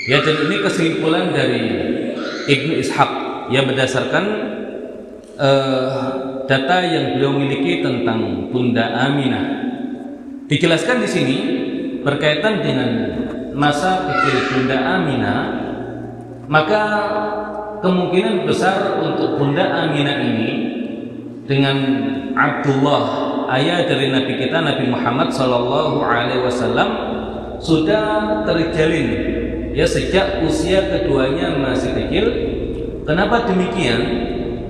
Ya, dan ini kesimpulan dari Ibnu Ishaq yang berdasarkan data yang beliau miliki tentang Bunda Aminah. Dijelaskan di sini berkaitan dengan masa kecil Bunda Aminah, maka kemungkinan besar untuk Bunda Aminah ini dengan Abdullah, ayah dari Nabi kita Nabi Muhammad SAW, sudah terjalin ya sejak usia keduanya masih kecil. Kenapa demikian?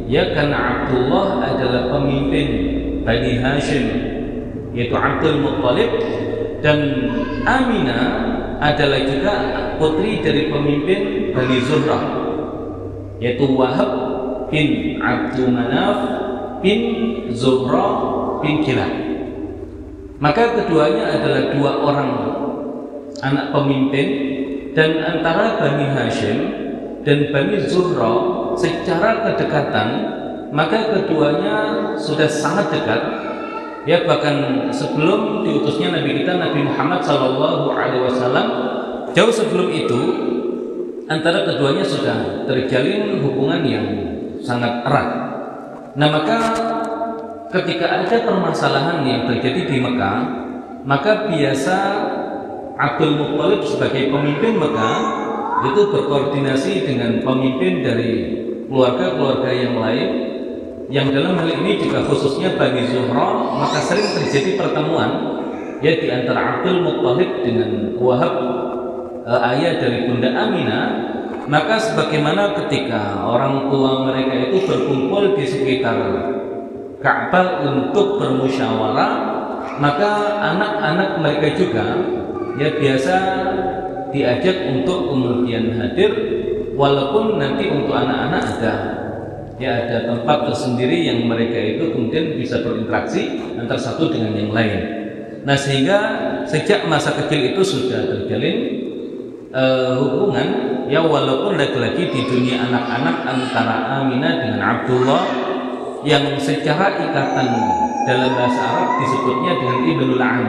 Ya, karena Abdullah adalah pemimpin Bani Hashim, yaitu Abdul Muttalib, dan Aminah adalah juga putri dari pemimpin Bani Zuhrah, yaitu Wahab bin Abdul Manaf bin Zuhrah bin Kilab. Maka keduanya adalah dua orang anak pemimpin. Dan antara Bani Hashim dan Bani Zuhrah secara kedekatan, maka keduanya sudah sangat dekat. Ya, bahkan sebelum diutusnya Nabi kita Nabi Muhammad SAW, jauh sebelum itu antara keduanya sudah terjalin hubungan yang sangat erat. Nah, maka ketika ada permasalahan yang terjadi di Mekah, maka biasa Abdul Muttalib sebagai pemimpin Mekah itu berkoordinasi dengan pemimpin dari keluarga-keluarga yang lain, yang dalam hal ini juga khususnya Bani Zuhrah. Maka sering terjadi pertemuan ya di antara Abdul Muttalib dengan Wahab, ayah dari Bunda Aminah. Maka sebagaimana ketika orang tua mereka itu berkumpul di sekitar Ka'bah untuk bermusyawarah, maka anak-anak mereka juga ya biasa diajak untuk kemudian hadir, walaupun nanti untuk anak-anak ada tempat tersendiri yang mereka itu kemudian bisa berinteraksi antara satu dengan yang lain. Nah, sehingga sejak masa kecil itu sudah terjalin hubungan ya, walaupun lagi-lagi di dunia anak-anak antara Aminah dengan Abdullah, yang secara ikatan dalam bahasa Arab disebutnya dengan Ibnul Am,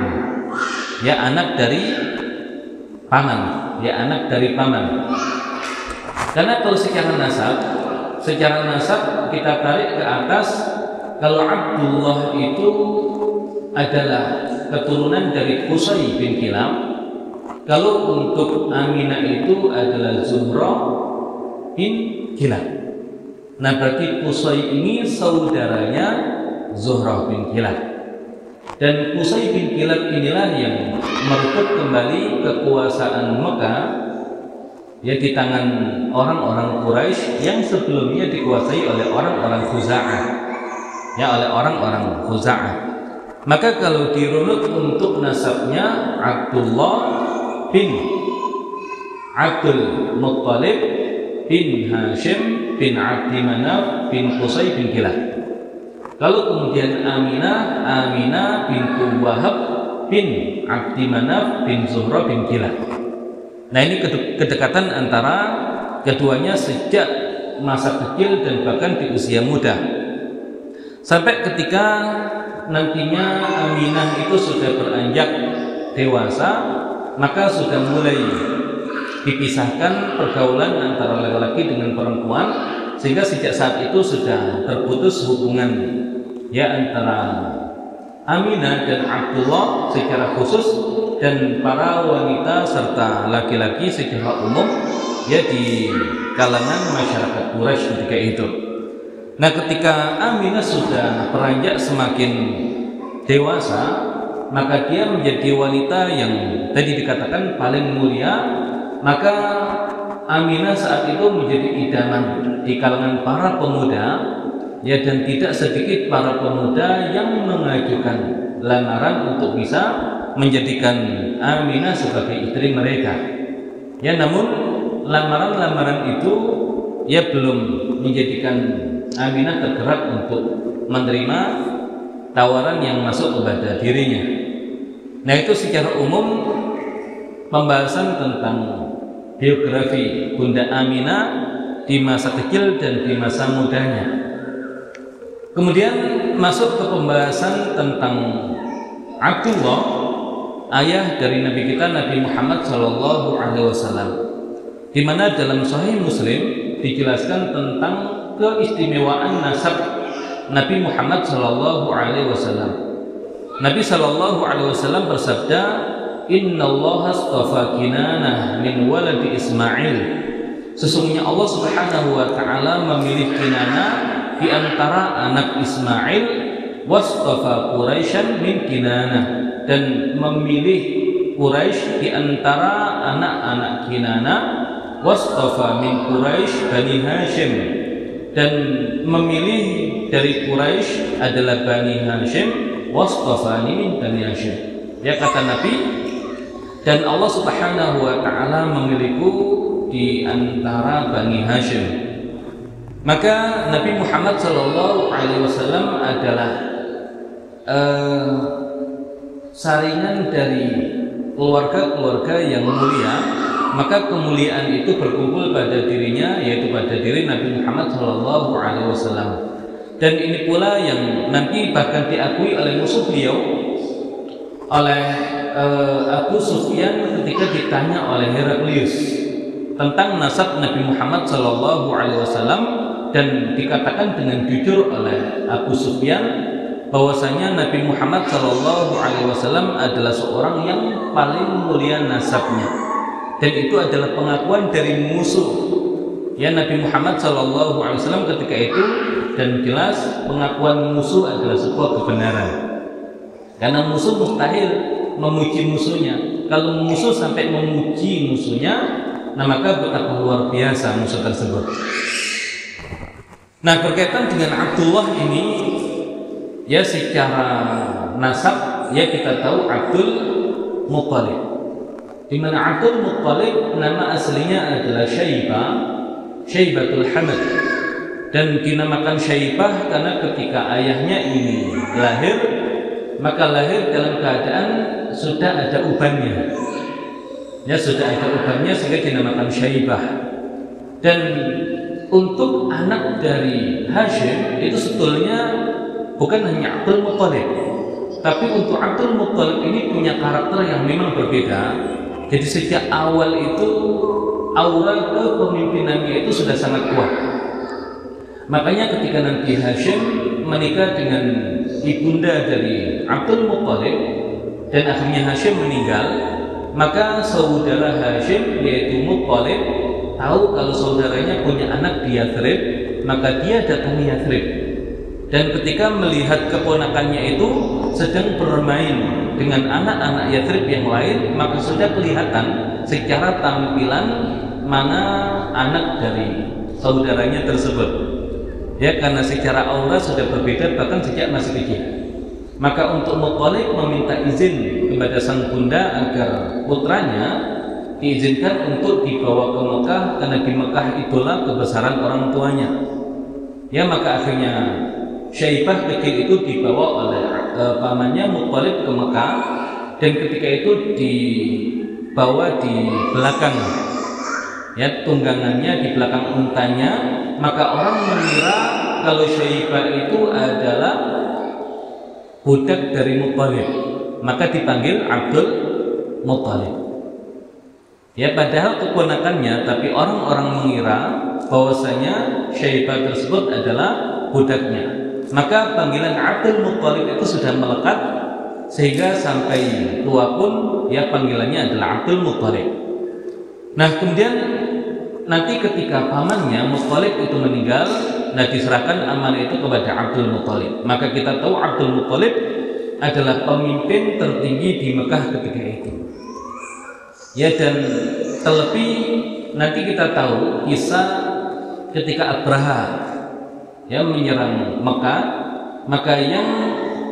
ya anak dari paman, ya anak dari paman. Karena kalau secara nasab kita tarik ke atas, kalau Abdullah itu adalah keturunan dari Qusay bin Kilab, kalau untuk Aminah itu adalah Zuhrah bin Kilab. Nah, berarti Qusay ini saudaranya Zuhrah bin Kilab. Dan Qusay bin Kilab inilah yang merebut kembali kekuasaan Mekah ya di tangan orang-orang Quraisy yang sebelumnya dikuasai oleh orang-orang Khuza'ah. Ya, oleh orang-orang Khuza'ah. Maka kalau dirunut untuk nasabnya Abdullah bin Abdul Muttalib bin Hashim bin Abdi Manaf bin Qusay bin Kilab. Kalau kemudian Aminah bintu Wahab bin Abdi Manaf bin Zuhrah bin Kilab. Nah, ini kedekatan antara keduanya sejak masa kecil dan bahkan di usia muda. Sampai ketika nantinya Aminah itu sudah beranjak dewasa, maka sudah mulai dipisahkan pergaulan antara laki-laki dengan perempuan, sehingga sejak saat itu sudah terputus hubungan ya antara Aminah dan Abdullah secara khusus, dan para wanita serta laki-laki secara umum ya di kalangan masyarakat Quraisy ketika itu. Nah, ketika Aminah sudah beranjak semakin dewasa, maka dia menjadi wanita yang tadi dikatakan paling mulia. Maka Aminah saat itu menjadi idaman di kalangan para pemuda ya, dan tidak sedikit para pemuda yang mengajukan lamaran untuk bisa menjadikan Aminah sebagai istri mereka. Ya, namun lamaran-lamaran itu ya belum menjadikan Aminah tergerak untuk menerima tawaran yang masuk kepada dirinya. Nah, itu secara umum pembahasan tentang biografi Bunda Aminah di masa kecil dan di masa mudanya. Kemudian masuk ke pembahasan tentang Abdullah, ayah dari Nabi kita Nabi Muhammad SAW, di mana dalam Sahih Muslim dijelaskan tentang keistimewaan nasab Nabi Muhammad SAW. Nabi SAW bersabda, Inna Allah astafa Kinanah min waladi Ismail. Sesungguhnya Allah Subhanahu wa Ta'ala memilih Kinanah di antara anak Ismail, wastafa Quraisyan min Kinanah, dan memilih Quraisy di antara anak-anak Kinanah, wastafa min Quraisy Bani Hashim, dan memilih dari Quraisy adalah Bani Hashim, wastafani min Bani Hashim. Ya, kata Nabi, dan Allah Subhanahu wa Ta'ala memilihku di antara Bani Hashim. Maka Nabi Muhammad SAW adalah saringan dari keluarga-keluarga yang mulia. Maka kemuliaan itu berkumpul pada dirinya, yaitu pada diri Nabi Muhammad SAW. Dan ini pula yang nanti bahkan diakui oleh musuh beliau, oleh Abu Sufyan ketika ditanya oleh Heraklius tentang nasab Nabi Muhammad SAW, dan dikatakan dengan jujur oleh Abu Sufyan bahwasanya Nabi Muhammad SAW adalah seorang yang paling mulia nasabnya, dan itu adalah pengakuan dari musuh. Ya, Nabi Muhammad SAW ketika itu, dan jelas pengakuan musuh adalah sebuah kebenaran, karena musuh mustahil memuji musuhnya. Kalau musuh sampai memuji musuhnya, nah maka betapa luar biasa musuh tersebut. Nah, berkaitan dengan Abdullah ini, ya secara nasab ya kita tahu Abdul Muttalib, di mana Abdul Muttalib nama aslinya adalah Syaibatul Hamad, dan dinamakan Syaibah karena ketika ayahnya ini lahir, maka lahir dalam keadaan sudah ada ubannya. Ya, sudah ada ubannya sehingga dinamakan Syaibah. Dan untuk anak dari Hashim itu sebetulnya bukan hanya Abdul Muttalib, tapi untuk Abdul Muttalib ini punya karakter yang memang berbeda. Jadi sejak awal itu aura kepemimpinannya itu sudah sangat kuat. Makanya ketika nanti Hashim menikah dengan ibunda dari Abdul Muttalib dan akhirnya Hashim meninggal, maka saudara Hashim yaitu Muttalib tahu kalau saudaranya punya anak di Yathrib, maka dia datang ke Yathrib. Dan ketika melihat keponakannya itu sedang bermain dengan anak-anak Yathrib yang lain, maka sudah kelihatan secara tampilan mana anak dari saudaranya tersebut. Ya, karena secara aura sudah berbeda bahkan sejak masih kecil. Maka untuk Muttalib meminta izin kepada sang bunda agar putranya diizinkan untuk dibawa ke Mekah, karena di Mekah itulah kebesaran orang tuanya. Ya, maka akhirnya Syaibah kecil itu dibawa oleh pamannya Muttalib ke Mekah, dan ketika itu dibawa di belakang, ya tunggangannya di belakang untanya, maka orang mengira kalau Syaibah itu adalah budak dari Muttalib, maka dipanggil Abdul Muttalib. Ya, padahal keponakannya, tapi orang-orang mengira bahwasanya Syaibah tersebut adalah budaknya. Maka panggilan Abdul Muttalib itu sudah melekat, sehingga sampai tua pun ya panggilannya adalah Abdul Muttalib. Nah, kemudian nanti ketika pamannya Muttalib itu meninggal, nah diserahkan amanah itu kepada Abdul Muttalib. Maka kita tahu Abdul Muttalib adalah pemimpin tertinggi di Mekah ketika itu. Ya, dan terlebih nanti kita tahu kisah ketika Abraha ya menyerang Mekah, maka yang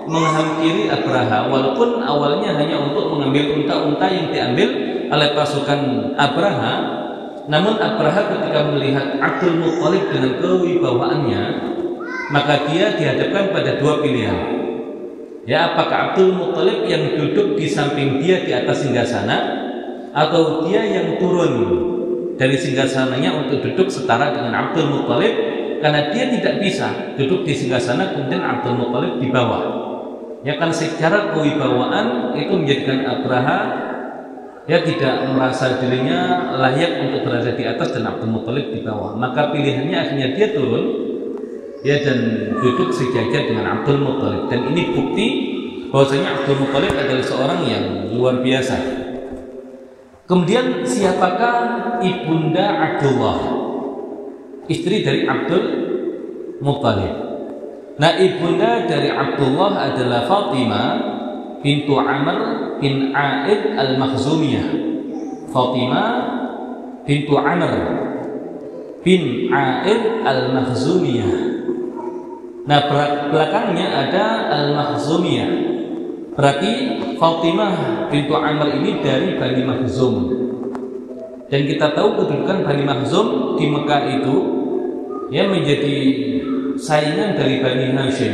menghampiri Abraha, walaupun awalnya hanya untuk mengambil unta-unta yang diambil oleh pasukan Abraha. Namun Abraha ketika melihat Abdul Muttalib dengan kewibawaannya, maka dia dihadapkan pada dua pilihan. Ya, apakah Abdul Muttalib yang duduk di samping dia di atas singgasana, atau dia yang turun dari singgasananya untuk duduk setara dengan Abdul Muttalib, karena dia tidak bisa duduk di singgasana kemudian Abdul Muttalib di bawah. Ya kan, secara kewibawaan itu menjadikan Abraha ya tidak merasa dirinya layak untuk berada di atas dan Abdul Muttalib di bawah. Maka pilihannya akhirnya dia turun ya dan duduk sejajar dengan Abdul Muttalib. Dan ini bukti bahwasanya Abdul Muttalib adalah seorang yang luar biasa. Kemudian siapakah ibunda Abdullah, istri dari Abdul Muttalib? Nah, ibunda dari Abdullah adalah Fatimah bintu Amr bin A'id al-Makhzumiyah. Fatimah bintu Amr bin A'id al-Makhzumiyah. Nah, belakangnya ada al-Makhzumiyah. Berarti Fatimah bintu Amr ini dari Bani Makhzum. Dan kita tahu kedudukan Bani Makhzum di Mekah itu ya menjadi saingan dari Bani Hashim.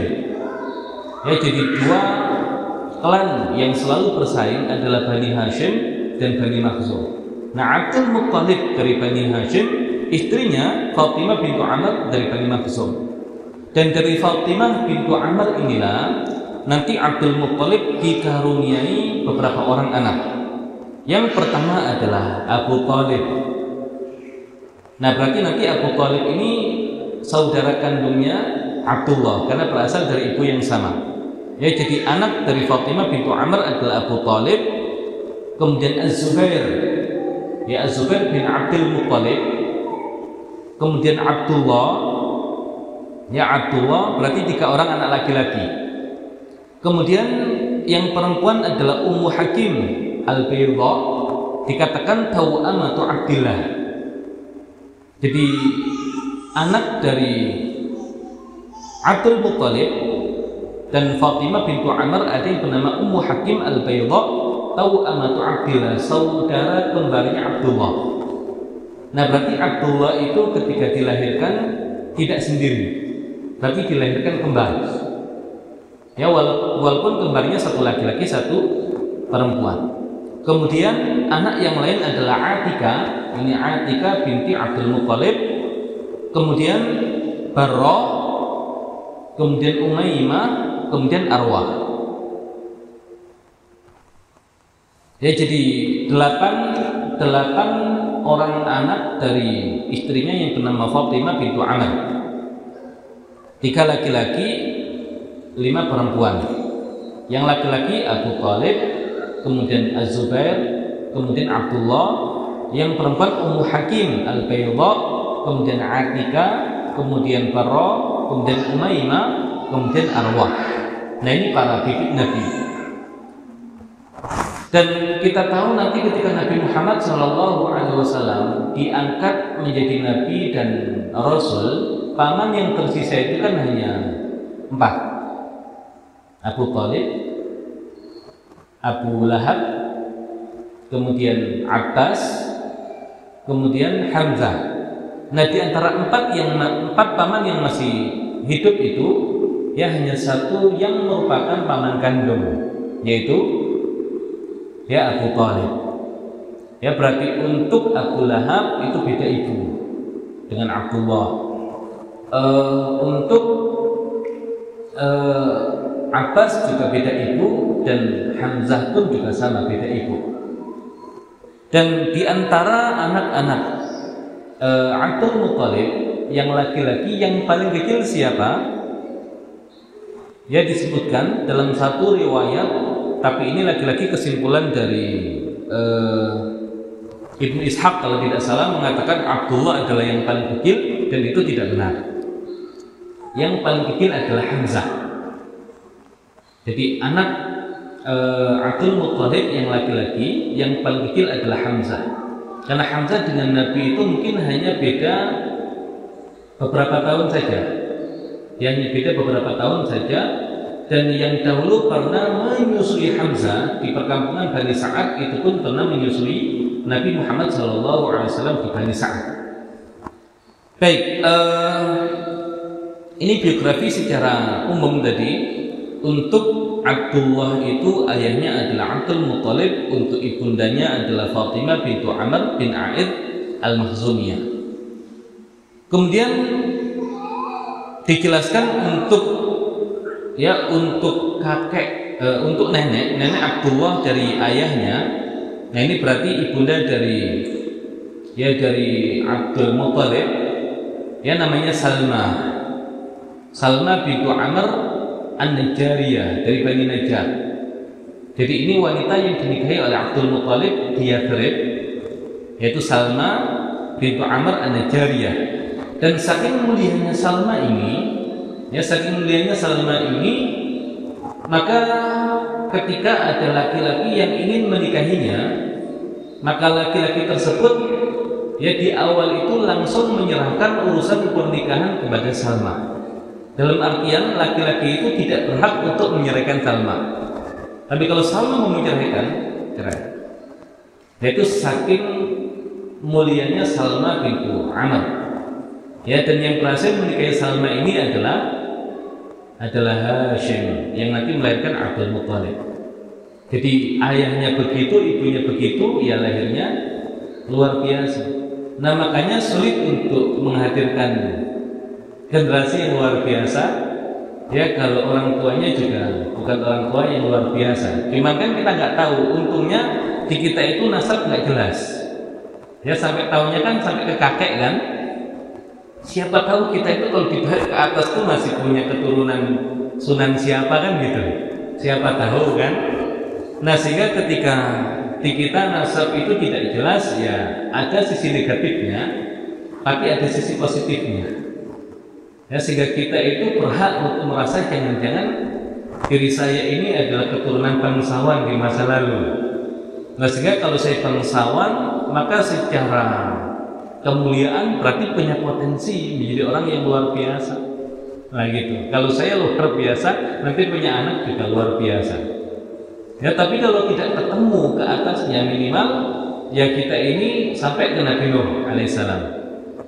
Ya, jadi dua klan yang selalu bersaing adalah Bani Hashim dan Bani Makhzum. Nah, Abdul Muttalib dari Bani Hashim, istrinya Fatimah bintu Amr dari Bani Makhzum. Dan dari Fatimah bintu Amr inilah nanti Abdul Muttalib dikaruniai beberapa orang anak. Yang pertama adalah Abu Thalib. Nah, berarti nanti Abu Thalib ini saudara kandungnya Abdullah karena berasal dari ibu yang sama. Ya, jadi anak dari Fatimah bintu Amr adalah Abu Thalib. Kemudian Az-Zubair, ya Az-Zubair bin Abdul Muttalib. Kemudian Abdullah, ya Abdullah berarti 3 orang anak laki-laki. Kemudian yang perempuan adalah Ummu Hakim Al-Baydha, dikatakan tau'amatu Abdillah. Jadi anak dari Abdul Muttalib dan Fatimah bintu Amr ada yang bernama Ummu Hakim Al-Baydha, tau'amatu Abdillah, saudara kembarnya Abdullah. Nah, berarti Abdullah itu ketika dilahirkan tidak sendiri, berarti dilahirkan kembar. Ya, walaupun kembarnya satu laki-laki satu perempuan. Kemudian anak yang lain adalah Atika, ini Atika binti Abdul Muttalib. Kemudian Barrah, kemudian Umaymah, kemudian Arwah. Ya, jadi 8 orang anak dari istrinya yang bernama Fatimah bintu Amr. 3 laki-laki, 5 perempuan. Yang laki-laki Abu Thalib, kemudian Az-Zubair, kemudian Abdullah. Yang perempuan Ummu Hakim Al-Baydha, kemudian Atika, kemudian Barrah, kemudian Umaymah, kemudian Arwah. Nah, ini para bibit Nabi. Dan kita tahu nanti ketika Nabi Muhammad SAW diangkat menjadi Nabi dan Rasul, paman yang tersisa itu kan hanya 4. Abu Thalib, Abu Lahab, kemudian Abbas, kemudian Hamzah. Nah, di antara 4 paman yang masih hidup itu, ya hanya 1 yang merupakan paman kandung, yaitu ya Abu Thalib. Ya, berarti untuk Abu Lahab itu beda ibu dengan Abdullah. Untuk Abbas juga beda ibu, dan Hamzah pun juga sama beda ibu. Dan di antara anak-anak Abdul Muttalib yang laki-laki yang paling kecil siapa? Ya, disebutkan dalam satu riwayat, tapi ini laki-laki kesimpulan dari Ibnu Ishaq kalau tidak salah mengatakan Abdullah adalah yang paling kecil, dan itu tidak benar. Yang paling kecil adalah Hamzah. Jadi anak Abdul Muttalib yang laki-laki yang paling kecil adalah Hamzah. Karena Hamzah dengan Nabi itu mungkin hanya beda beberapa tahun saja. Ya, hanya beda beberapa tahun saja. dan yang dahulu pernah menyusui Hamzah di perkampungan Bani Sa'ad itu pun pernah menyusui Nabi Muhammad SAW di Bani Sa'ad. Baik, ini biografi secara umum tadi. Untuk Abdullah itu ayahnya adalah Abdul Muttalib, untuk ibundanya adalah Fatimah bintu Amr bin A'id al-Makhzumiyah. Kemudian dijelaskan untuk kakek, untuk nenek Abdullah dari ayahnya. Nah ini berarti ibunda dari Abdul Muttalib, namanya Salma bintu Amr An-Najjariyah dari Bani Najjar. Jadi ini wanita yang dinikahi oleh Abdul Muttalib di Yathrib, yaitu Salma bintu Amr An-Najjariyah. Dan saking mulianya Salma ini, maka ketika ada laki-laki yang ingin menikahinya, maka laki-laki tersebut di awal itu langsung menyerahkan urusan pernikahan kepada Salma. Dalam artian laki-laki itu tidak berhak untuk menyerahkan Salma. Tapi kalau Salma mau menyerahkan, cerai. Yaitu saking mulianya Salma bintu Amr. Dan yang berhasil menikahi Salma ini adalah Hashim yang nanti melahirkan Abdul Muttalib. Jadi ayahnya begitu, ibunya begitu, lahirnya luar biasa. Nah makanya sulit untuk menghadirkan generasi yang luar biasa kalau orang tuanya juga bukan orang tua yang luar biasa. Cuma kan kita nggak tahu, untungnya di kita itu nasab nggak jelas sampai tahunya kan sampai ke kakek kan. Siapa tahu kita itu kalau ditarik ke atas tuh masih punya keturunan Sunan siapa kan gitu, siapa tahu kan. Nah sehingga ketika di kita nasab itu tidak jelas, ada sisi negatifnya tapi ada sisi positifnya. Sehingga kita itu berhak untuk merasa jangan-jangan diri saya ini adalah keturunan bangsawan di masa lalu. Nah sehingga kalau saya bangsawan, maka secara kemuliaan berarti punya potensi menjadi orang yang luar biasa. Nah gitu. Kalau saya luar biasa, nanti punya anak juga luar biasa. Tapi kalau tidak ketemu ke atasnya, minimal kita ini sampai ke Nabi Nuh alaihissalam.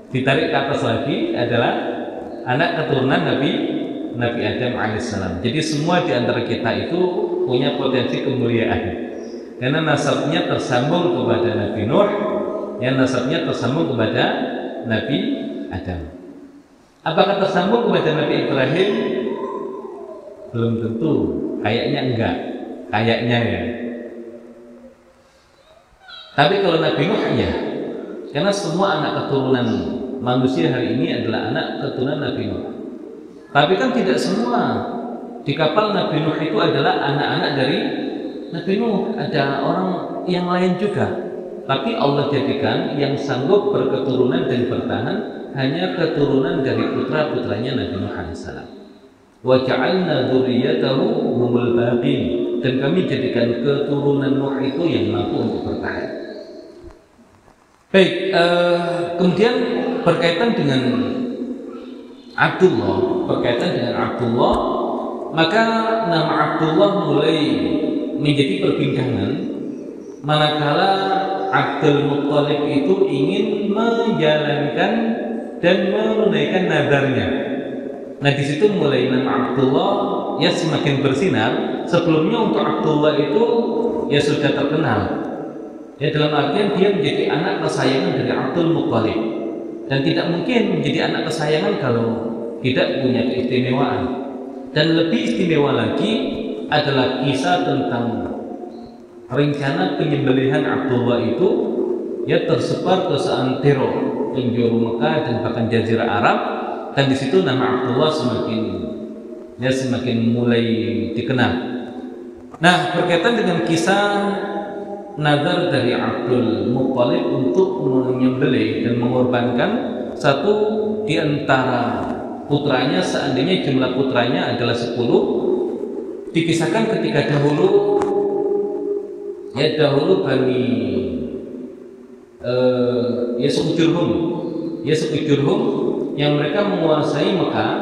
Ditarik ke atas lagi adalah anak keturunan Nabi Adam alaihissalam. Jadi semua di antara kita itu punya potensi kemuliaan karena nasabnya tersambung kepada Nabi Nuh, nasabnya tersambung kepada Nabi Adam. Apakah tersambung kepada Nabi Ibrahim? Belum tentu, kayaknya enggak, kayaknya Tapi kalau Nabi Nuh karena semua anak keturunan manusia hari ini adalah anak keturunan Nabi Nuh. Tapi kan tidak semua di kapal Nabi Nuh itu adalah anak-anak dari Nabi Nuh. Ada orang yang lain juga. Tapi Allah jadikan yang sanggup berketurunan dan bertahan hanya keturunan dari putra-putranya Nabi Nuh alaihissalam. Wa ja'alna dzurriyyatahu humul baqin. Dan kami jadikan keturunan Nuh itu yang mampu untuk bertahan. Baik, kemudian berkaitan dengan Abdullah, maka nama Abdullah mulai menjadi perbincangan manakala Abdul Muttalib itu ingin menjalankan dan menunaikan nadarnya. Nah di situ mulai nama Abdullah semakin bersinar. Sebelumnya untuk Abdullah itu sudah terkenal. Dalam artian dia menjadi anak kesayangan dari Abdul Muttalib. Dan tidak mungkin menjadi anak kesayangan kalau tidak punya keistimewaan. Dan lebih istimewa lagi adalah kisah tentang rencana penyembelihan Abdullah itu tersebar ke seantero penjuru Mekah dan bahkan Jazirah Arab. Dan di situ nama Abdullah semakin mulai dikenal. Nah berkaitan dengan kisah nazar dari Abdul Muttalib untuk menyembelih dan mengorbankan satu di antara putranya, seandainya jumlah putranya adalah 10. Dikisahkan ketika dahulu Bani Yasuk Jurhum yang mereka menguasai Mekah,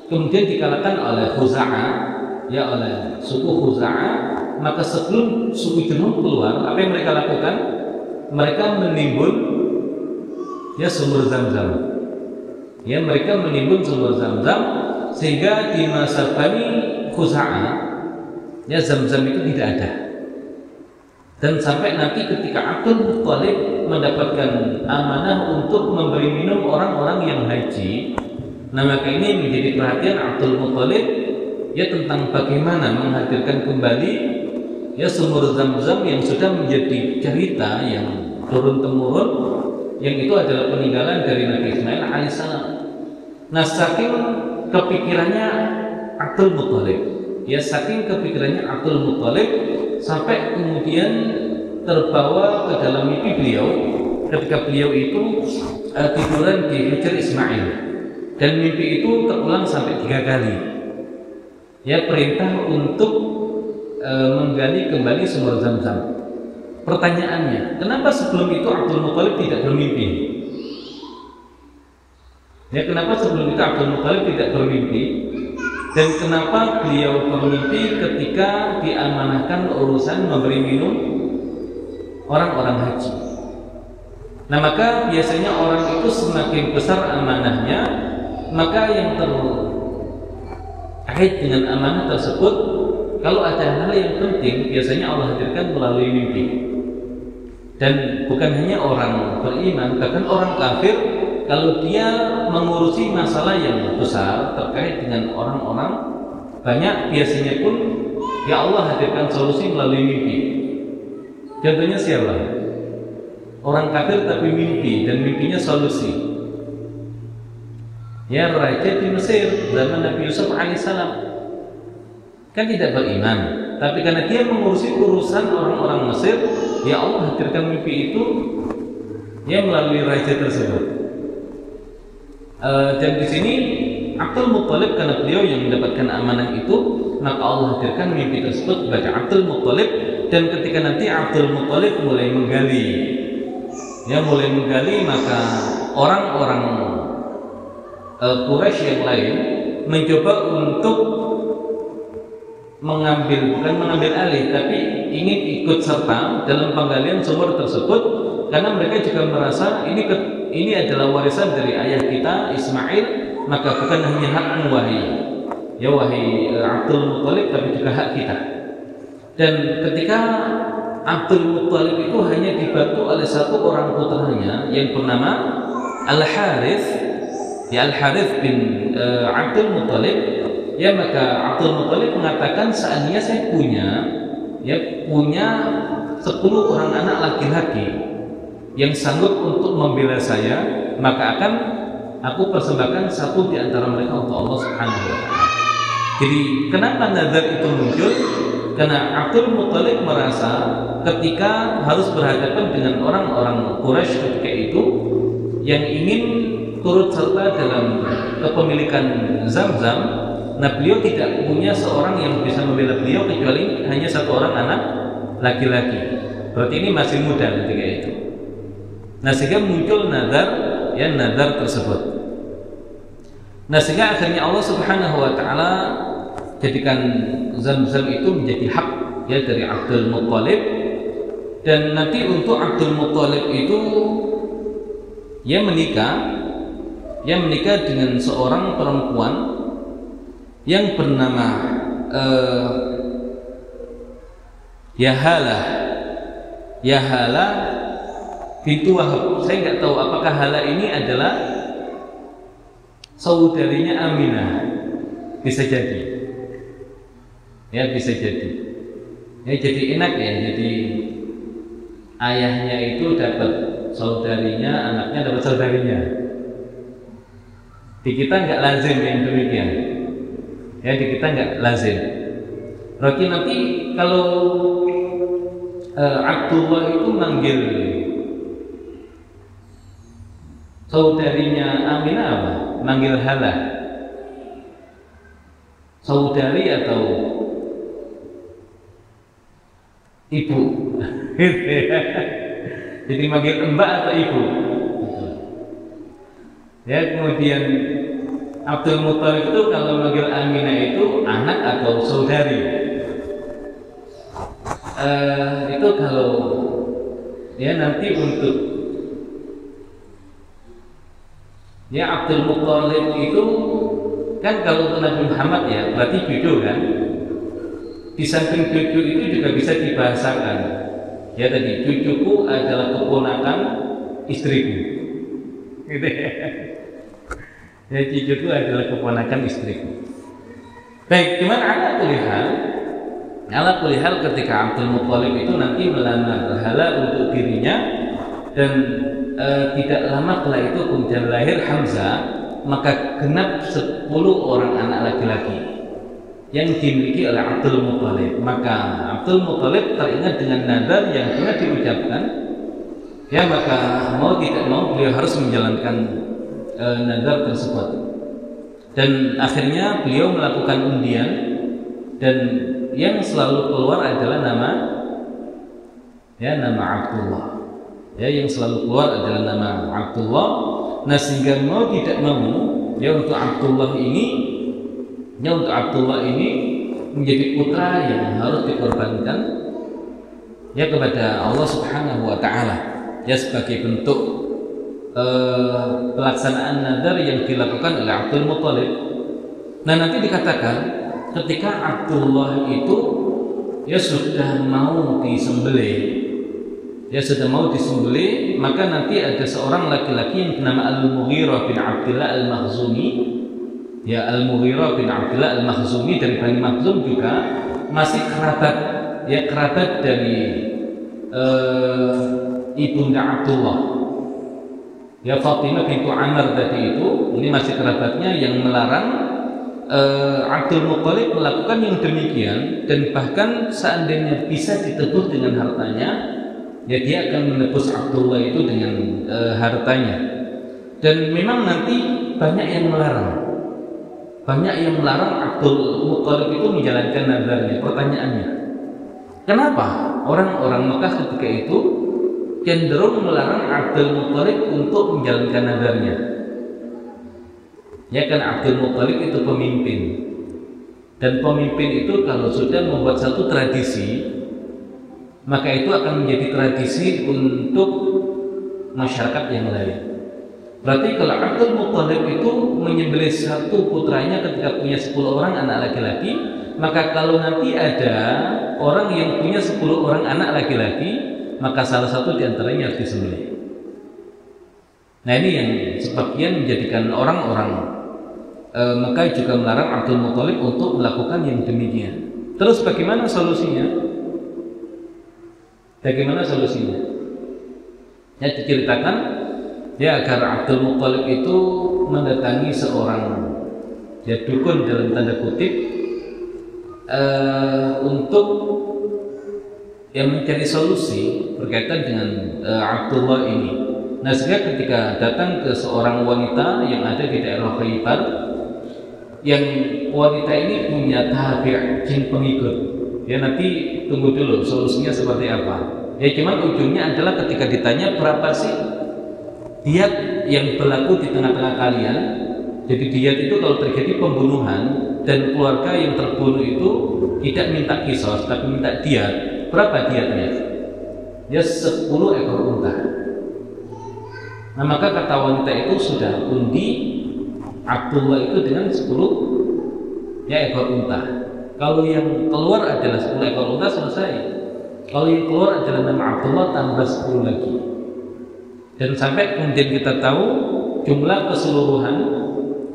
kemudian dikalahkan oleh Khuza'ah ya oleh suku Khuza'ah, maka sebelum suku Junhum keluar, apa yang mereka lakukan? Mereka menimbun ya sumber Zam-Zam. Ya, mereka menimbun sumber Zam-Zam sehingga di masa Bani Khuza'ah ya Zam-Zam itu tidak ada. Dan sampai nanti ketika Abdul Muttalib mendapatkan amanah untuk memberi minum orang-orang yang haji, nah maka ini menjadi perhatian Abdul Muttalib ya tentang bagaimana menghadirkan kembali ya sumur Zam-Zam yang sudah menjadi cerita yang turun-temurun, yang itu adalah peninggalan dari Nabi Ismail alaihissalam. Nah, saking kepikirannya Abdul Muttalib, ya saking kepikirannya Abdul Muttalib sampai kemudian terbawa ke dalam mimpi beliau ketika beliau itu tiduran di Hijr Ismail, dan mimpi itu terulang sampai 3 kali. Ya, perintah untuk menggali kembali sumur Zam-Zam. Pertanyaannya, kenapa sebelum itu Abdul Muttalib tidak bermimpi? Ya, kenapa sebelum itu Abdul Muttalib tidak bermimpi? Dan kenapa beliau bermimpi ketika diamanahkan urusan memberi minum orang-orang haji? Nah, maka biasanya orang itu semakin besar amanahnya, maka yang terkait dengan amanah tersebut, kalau ada hal yang penting, biasanya Allah hadirkan melalui mimpi. Dan bukan hanya orang beriman, bahkan orang kafir, kalau dia mengurusi masalah yang besar terkait dengan orang-orang banyak, biasanya pun ya Allah hadirkan solusi melalui mimpi. Contohnya siapa? Orang kafir tapi mimpi, dan mimpinya solusi. Ya, raja di Mesir zaman Nabi Yusuf alaihissalam kan tidak beriman, tapi karena dia mengurusi urusan orang-orang Mesir, ya Allah hadirkan mimpi itu ya melalui raja tersebut. Dan di sini Abdul Muttalib, karena beliau yang mendapatkan amanah itu, maka Allah hadirkan mimpi tersebut kepada Abdul Muttalib. Dan ketika nanti Abdul Muttalib mulai menggali, maka orang-orang Quraisy yang lain mencoba untuk bukan mengambil alih, tapi ingin ikut serta dalam penggalian sumur tersebut, karena mereka juga merasa ini adalah warisan dari ayah kita Ismail, maka bukan hanya hakmu wahai Abdul Muttalib, tapi juga hak kita. Dan ketika Abdul Muttalib itu hanya dibantu oleh satu orang putranya yang bernama Al-Harith, ya Al-Harith bin Abdul Muttalib, ya maka Abdul Muttalib mengatakan, seandainya saya punya 10 orang anak laki-laki yang sanggup untuk membela saya, maka akan aku persembahkan satu di antara mereka untuk Allah Subhanahu wa taala. Jadi kenapa nazar itu muncul? Karena Abdul Muttalib merasa ketika harus berhadapan dengan orang-orang Quraisy ketika itu yang ingin turut serta dalam kepemilikan Zam-Zam, nah beliau tidak punya seorang yang bisa membela beliau kecuali hanya satu orang anak laki-laki. Berarti ini masih muda ketika itu. Nah, sehingga muncul nazar tersebut. Nah, sehingga akhirnya Allah Subhanahu wa taala jadikan Zam-Zam itu menjadi hak ya dari Abdul Muttalib. Dan nanti untuk Abdul Muttalib itu ia menikah dengan seorang perempuan yang bernama Yahalah bintu Wahab. Saya nggak tahu apakah Hala ini adalah saudarinya Aminah. Bisa jadi. Ya, bisa jadi. Ya, jadi enak ya. Jadi ayahnya itu dapat saudarinya, anaknya dapat saudarinya. Di kita nggak lazim yang demikian. Ya, di kita nggak lazim. Berarti nanti kalau Abdullah itu manggil saudarinya Aminah apa? Manggil Hala. Saudari atau ibu? Jadi manggil mbak atau ibu? Ya, kemudian Abdul Muthalib itu kalau manggil Aminah itu anak atau saudari. Itu kalau ya nanti untuk ya Abdul Muthalib itu kan kalau untuk Nabi Muhammad ya berarti cucu kan. Di samping cucu itu juga bisa dibahasakan ya tadi cucuku adalah keponakan istriku gitu ya. Ya cucuku adalah keponakan istriku. Baik, cuman ala kulihal ketika Abdul Muthalib itu nanti melamar berhala untuk dirinya dan tidak lama setelah itu kemudian lahir Hamzah, maka genap 10 orang anak laki-laki yang dimiliki oleh Abdul Muthalib. Maka Abdul Muthalib teringat dengan nazar yang pernah diucapkan, ya maka mau tidak mau beliau harus menjalankan nazar tersebut. Dan akhirnya beliau melakukan undian dan yang selalu keluar adalah nama Abdullah. Ya, yang selalu keluar adalah nama Abdullah. Nah, sehingga mau tidak mau ya untuk Abdullah ini menjadi putra yang harus dikorbankan ya kepada Allah Subhanahu wa taala ya sebagai bentuk pelaksanaan nazar yang dilakukan oleh Abdul Muthalib. Nah, nanti dikatakan ketika Abdullah itu ya sudah mau disembelih, maka nanti ada seorang laki-laki yang bernama Al-Mughirah bin Abdullah Al-Makhzumi. Ya, Al-Mughirah bin Abdullah Al-Makhzumi dari Bani Makhzum juga masih kerabat dari ibunda Abdullah. Ya, Fatimah bintu Amr tadi itu, ini masih kerabatnya yang melarang Abdul Muthalib melakukan yang demikian, dan bahkan seandainya bisa ditebus dengan hartanya, ya dia akan menebus Abdullah itu dengan hartanya. Dan memang nanti banyak yang melarang Abdul Muthalib itu menjalankan nazarnya. Pertanyaannya, kenapa orang-orang Mekah ketika itu cenderung melarang Abdul Muthalib untuk menjalankan nazarnya? Ya kan Abdul Muthalib itu pemimpin, dan pemimpin itu kalau sudah membuat satu tradisi, maka itu akan menjadi tradisi untuk masyarakat yang lain. Berarti kalau Abdul Muthalib itu menyembelih satu putranya ketika punya 10 orang anak laki-laki, maka kalau nanti ada orang yang punya 10 orang anak laki-laki, maka salah satu di antaranya harus disembelih. Nah, ini yang sebagian menjadikan orang-orang Mekah juga melarang Abdul Muthalib untuk melakukan yang demikian. Terus bagaimana solusinya? Ya, diceritakan ya agar Abdul Muthalib itu mendatangi seorang ya dukun dalam tanda kutip untuk yang mencari solusi berkaitan dengan Abdullah ini. Nah, sehingga ketika datang ke seorang wanita yang ada di daerah Khaybar, yang wanita ini punya tabi' jin pengikut. Ya, nanti tunggu dulu solusinya seperti apa. Ya, cuman ujungnya adalah ketika ditanya berapa sih diat yang berlaku di tengah-tengah kalian. Jadi diat itu kalau terjadi pembunuhan dan keluarga yang terbunuh itu tidak minta kisos tapi minta diat, berapa diatnya? Ya 10 ekor unta. Nah, maka kata wanita itu sudah undi Abdullah itu dengan 10 ya ekor unta. Kalau yang keluar adalah 10 ekor unta, selesai. Kalau yang keluar adalah nama Abdullah, tambah 10 lagi. Dan sampai kemudian kita tahu jumlah keseluruhan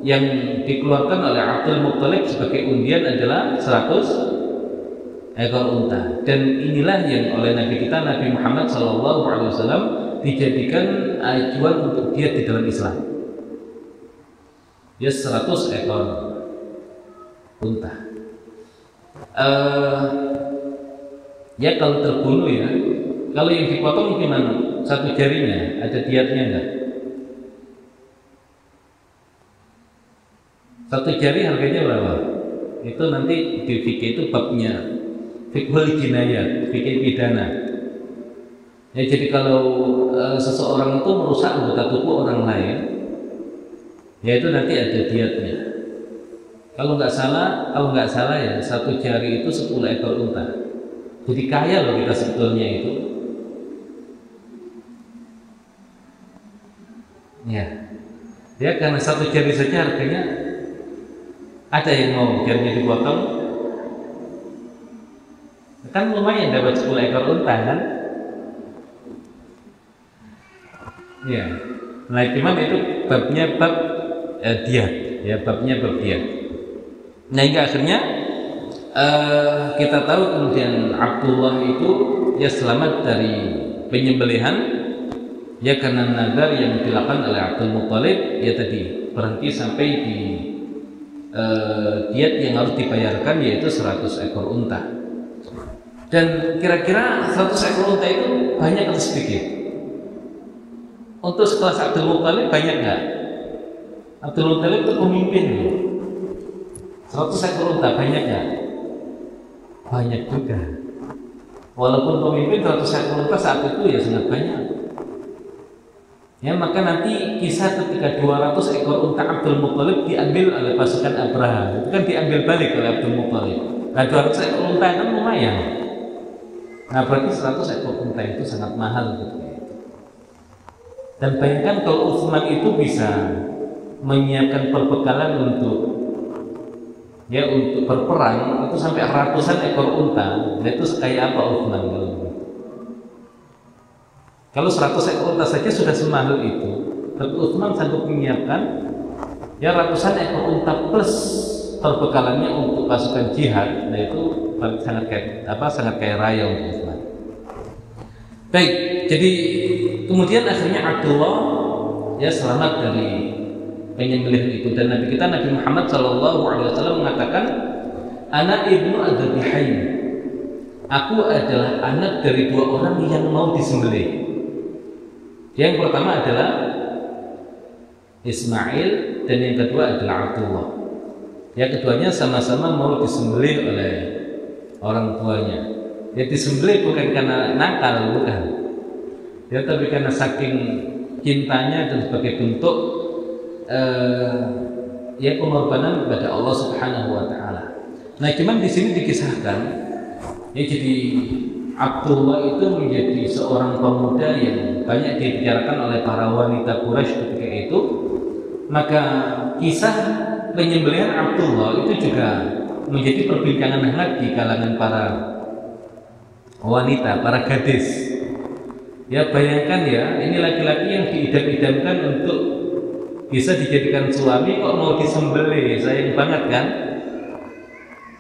yang dikeluarkan oleh Abdul Muthalib sebagai undian adalah 100 ekor unta. Dan inilah yang oleh Nabi kita Nabi Muhammad SAW dijadikan acuan untuk dia di dalam Islam. Ya, 100 ekor unta. Ya kalau terbunuh ya, kalau yang dipotong cuma satu jarinya, ada diatnya enggak? Satu jari harganya berapa? Itu nanti di fikih itu babnya fiqhul jinayat, fikih pidana. Ya, jadi kalau seseorang itu merusak anggota tubuh orang lain, yaitu nanti ada diatnya. Kalau nggak salah ya, satu jari itu 10 ekor unta. Jadi kaya loh kita sebetulnya itu. Ya karena satu jari saja harganya, ada yang mau jarinya dipotong, kan lumayan dapat 10 ekor unta kan? Ya, nah cuman itu babnya bab diat, ya babnya bab diat. Nah hingga akhirnya kita tahu kemudian Abdullah itu ya selamat dari penyembelihan, ya karena nazar yang dilakukan oleh Abdul Muthalib ya tadi berhenti sampai di diat yang harus dibayarkan yaitu 100 ekor unta. Dan kira-kira 100 ekor unta itu banyak atau sedikit? Untuk sekelas Abdul Muthalib banyak nggak? Abdul Muthalib itu pemimpin loh. 100 ekor unta banyak nggak? Banyak juga. Walaupun pemimpin 100 ekor unta saat itu ya sangat banyak. Ya maka nanti kisah ketika 200 ekor unta Abdul Muthalib diambil oleh pasukan Abraha, itu kan diambil balik oleh Abdul Muthalib. Nah 200 ekor unta kan lumayan. Nah berarti 100 ekor unta itu sangat mahal gitu. Dan bayangkan kalau Utsman itu bisa menyiapkan perbekalan untuk berperang itu sampai ratusan ekor unta, nah itu sekaya apa Utsman kalau 100 ekor unta saja sudah semahal itu, tapi Utsman sanggup menyiapkan ya ratusan ekor unta plus perbekalannya untuk pasukan jihad. Nah itu sangat kaya raya untuk Utsman. Baik, jadi kemudian akhirnya Abdullah ya selamat dari penyembelihan itu, dan Nabi kita Nabi Muhammad SAW mengatakan, anak ibnu Adzabihain, aku adalah anak dari 2 orang yang mau disembelih. Yang pertama adalah Ismail dan yang kedua adalah Abdullah. Yang keduanya sama-sama mau disembelih oleh orang tuanya. Ya disembelih bukan karena nakal, bukan. Ya tapi karena saking cintanya dan sebagai bentuk ya pengorbanan kepada Allah Subhanahu wa taala. Nah, cuman di sini dikisahkan ya jadi Abdullah itu menjadi seorang pemuda yang banyak dibicarakan oleh para wanita Quraisy ketika itu. Maka kisah penyembelihan Abdullah itu juga menjadi perbincangan hangat di kalangan para wanita, para gadis. Ya bayangkan ya, ini laki-laki yang diidam-idamkan untuk bisa dijadikan suami kok mau disembelih, sayang banget kan?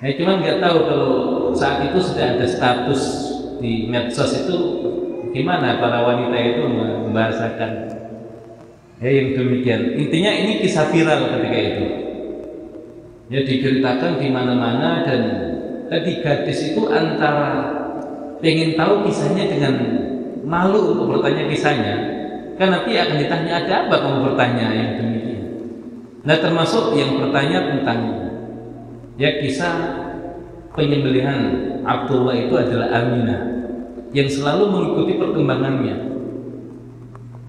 Ya cuma nggak tahu kalau saat itu sudah ada status di medsos itu gimana para wanita itu membahasakan ya yang demikian. Intinya ini kisah viral ketika itu. Ya diceritakan di mana-mana, dan tadi gadis itu antara pengen tahu kisahnya dengan malu untuk bertanya kisahnya, kan nanti akan ditanya ada apa kamu bertanya yang demikian. Nah termasuk yang bertanya tentang ya kisah penyembelihan Abdullah itu adalah Aminah yang selalu mengikuti perkembangannya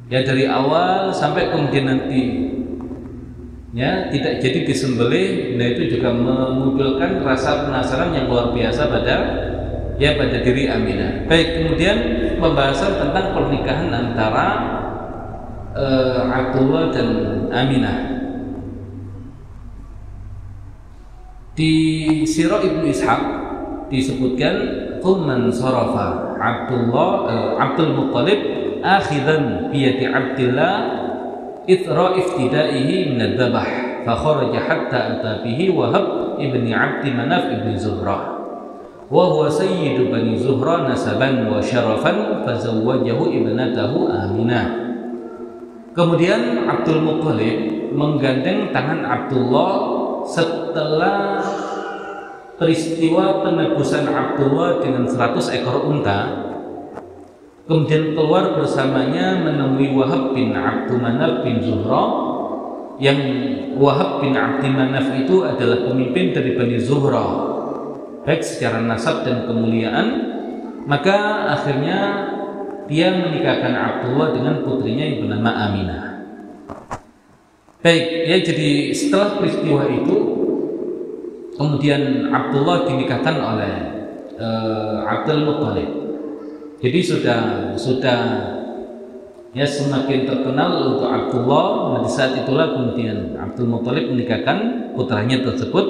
ya dari awal sampai kemudian nanti ya tidak jadi disembelih. Nah itu juga memunculkan rasa penasaran yang luar biasa pada diri Aminah. Baik, kemudian pembahasan tentang pernikahan antara Abdullah dan Aminah. Di Sirah Ibnu Ishaq disebutkan thumman sarafa Abdul Muthalib akhidan bi yadi Abdillah ithra iftidaihi min ad-dhabh fa kharaja hatta ata bihi Wahab ibni Abd Manaf ibni Zuhrah wa huwa sayyidu bani Zuhrah nasaban wa syarafan fazawwajahu ibnatahu Aminah. Kemudian Abdul Muthalib menggandeng tangan Abdullah setelah peristiwa penebusan Abdullah dengan 100 ekor unta. Kemudian keluar bersamanya menemui Wahab bin Abd Manaf bin Zuhrah, yang Wahab bin Abd Manaf itu adalah pemimpin dari Bani Zuhrah baik secara nasab dan kemuliaan. Maka akhirnya dia menikahkan Abdullah dengan putrinya yang bernama Aminah. Baik, ya jadi setelah peristiwa itu kemudian Abdullah dinikahkan oleh Abdul Muttalib. Jadi sudah ya semakin terkenal untuk Abdullah. Nah, di saat itulah kemudian Abdul Muttalib menikahkan putranya tersebut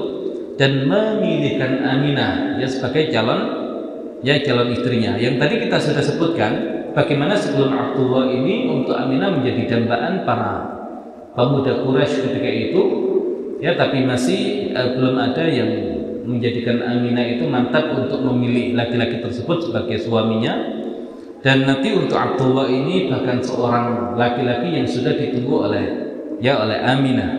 dan memilihkan Aminah ya sebagai calon istrinya. Yang tadi kita sudah sebutkan bagaimana sebelum Abdullah ini untuk Aminah menjadi dambaan para pemuda Quraisy ketika itu ya, tapi masih belum ada yang menjadikan Aminah itu mantap untuk memilih laki-laki tersebut sebagai suaminya. Dan nanti untuk Abdullah ini bahkan seorang laki-laki yang sudah ditunggu oleh Aminah.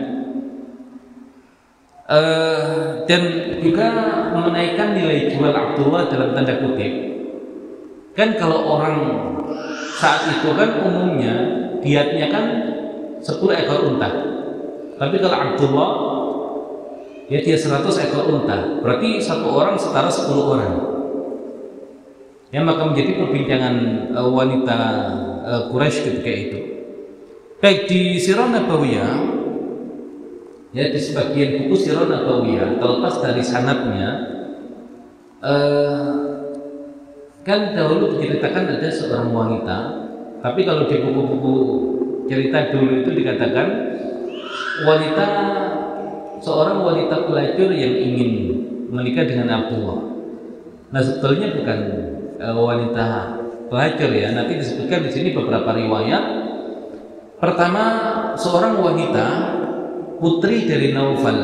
Dan juga menaikkan nilai jual Abdullah dalam tanda kutip. Kan kalau orang saat itu kan umumnya diatnya kan 10 ekor unta. Tapi kalau Abdullah ya dia 100 ekor unta. Berarti satu orang setara 10 orang. Ya, maka menjadi perbincangan wanita Quraisy ketika itu. Baik, di Sirah Nabawiyah ya, di sebagian buku Sirah Nabawiyah terlepas dari sanadnya kan dahulu diceritakan ada seorang wanita, tapi kalau di buku-buku cerita dulu itu dikatakan seorang wanita pelacur yang ingin menikah dengan Abdullah. Nah, sebetulnya bukan wanita pelacur ya. Nanti disebutkan di sini beberapa riwayat. Pertama, seorang wanita putri dari Naufal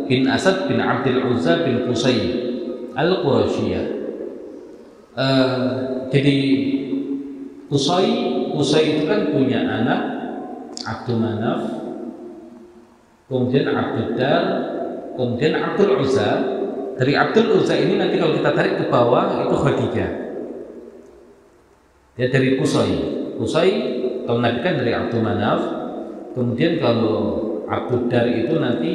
bin Asad bin Abdul Uzza bin Qusay al-Qurashiyah. Jadi Qusay itu kan punya anak Abdul Manaf, kemudian Abdul Dar, kemudian Abdul Uzza. Dari Abdul Uzza ini nanti kalau kita tarik ke bawah itu Khadijah. Ya, dari Qusay kalau Nabi kan dari Abdul Manaf, kemudian kalau Abdul Dar itu nanti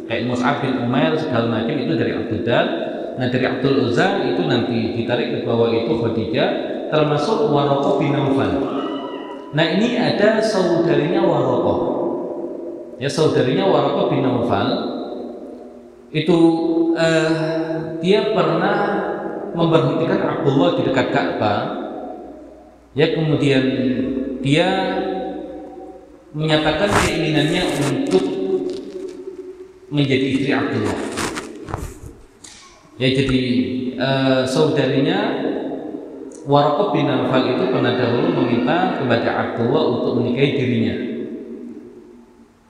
kayak Mus'ab bin Umair segala macam itu dari Abdul Dar. Nah, dari Abdul Uzza itu nanti ditarik ke bawah itu Khadijah, termasuk Waraqah bin Naufal. Nah, ini ada saudarinya Waraqah. Ya, saudarinya Waraqah bin Naufal itu dia pernah memberhentikan Abdullah di dekat Ka'bah. Ya, kemudian dia menyatakan keinginannya untuk menjadi istri Abdullah. Ya, jadi saudarinya Waraqah bin Naufal itu pernah dahulu meminta kepada Abdullah untuk menikahi dirinya.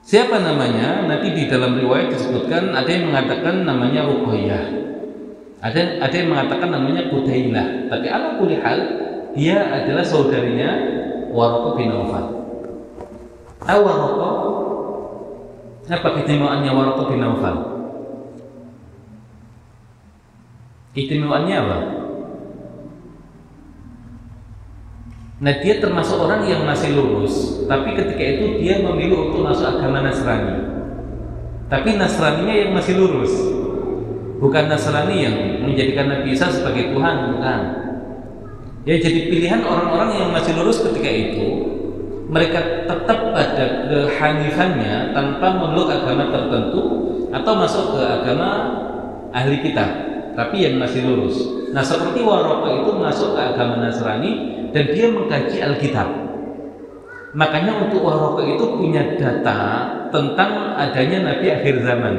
Siapa namanya? Nanti di dalam riwayat disebutkan ada yang mengatakan namanya Ruqayyah, ada yang mengatakan namanya Qudailah. Tapi ala kulli hal dia adalah saudarinya Waraqah bin Naufal. Tahu Waraqah? Apa keistimewaannya Waraqah bin Naufal? Keistimewaannya apa? Nah, dia termasuk orang yang masih lurus, tapi ketika itu dia memilih untuk masuk agama Nasrani. Tapi Nasraninya yang masih lurus, bukan Nasrani yang menjadikan Nabi Isa sebagai Tuhan, bukan. Ya, jadi pilihan orang-orang yang masih lurus ketika itu, mereka tetap pada kehanifannya tanpa memeluk agama tertentu atau masuk ke agama ahli kitab, tapi yang masih lurus. Nah, seperti Waraqah itu masuk ke agama Nasrani dan dia mengkaji Alkitab. Makanya untuk Waraqah itu punya data tentang adanya Nabi akhir zaman.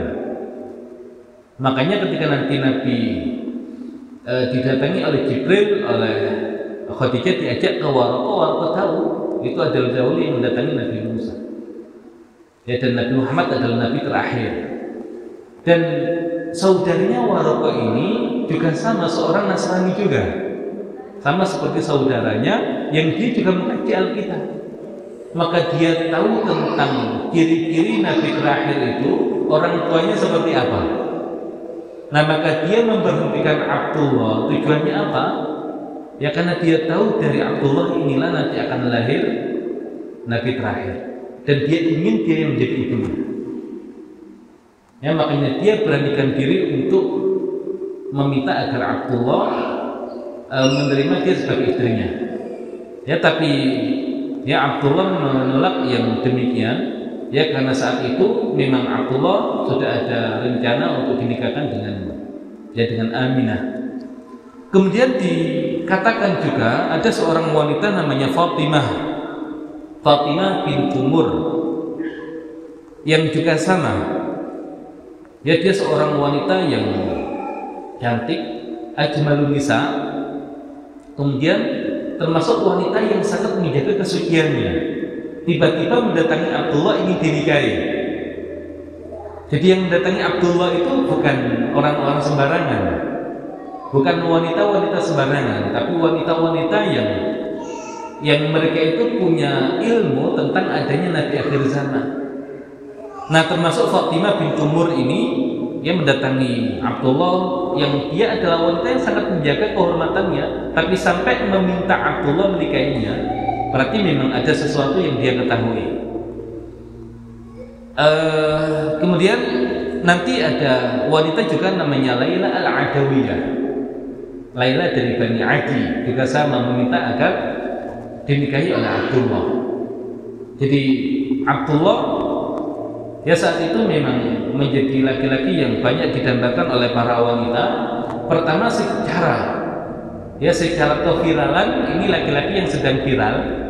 Makanya ketika nanti Nabi didatangi oleh Jibril, oleh Khadijah diajak ke Waraqah tahu itu adalah dahulu yang mendatangi Nabi Musa. Ya, dan Nabi Muhammad adalah Nabi terakhir. Dan saudarinya Waraqah ini juga sama seorang Nasrani juga, sama seperti saudaranya yang dia juga mengkaji Alkitab. Maka dia tahu tentang ciri-ciri Nabi terakhir itu orang tuanya seperti apa. Nah, maka dia memberhentikan Abdullah. Tujuannya apa? Ya, karena dia tahu dari Abdullah inilah nanti akan lahir Nabi terakhir, dan dia ingin dia yang menjadi ibunya. Ya, makanya dia beranikan diri untuk meminta agar Abdullah menerima dia sebagai istrinya. Ya, tapi ya Abdullah menolak yang demikian. Ya, karena saat itu memang Abdullah sudah ada rencana untuk dinikahkan dengan Aminah. Kemudian dikatakan juga ada seorang wanita namanya Fatimah bintu Mur, yang juga sama. Ya, dia seorang wanita yang cantik, ajmalun nisa. Kemudian termasuk wanita yang sangat menjaga kesuciannya. Tiba-tiba mendatangi Abdullah ingin dinikahi. Jadi yang mendatangi Abdullah itu bukan orang-orang sembarangan, bukan wanita-wanita sembarangan, tapi wanita-wanita yang mereka itu punya ilmu tentang adanya Nabi akhir zaman. Nah, termasuk Fatimah bintu Mur ini yang mendatangi Abdullah, yang dia adalah wanita yang sangat menjaga kehormatannya, tapi sampai meminta Abdullah menikahinya, berarti memang ada sesuatu yang dia ketahui. Kemudian nanti ada wanita juga namanya Laila al-Adawiyah. Laila dari Bani Adi juga sama meminta agar dinikahi oleh Abdullah. Jadi Abdullah ya saat itu memang menjadi laki-laki yang banyak didambakan oleh para wanita. Pertama secara keviralan, ini laki-laki yang sedang viral.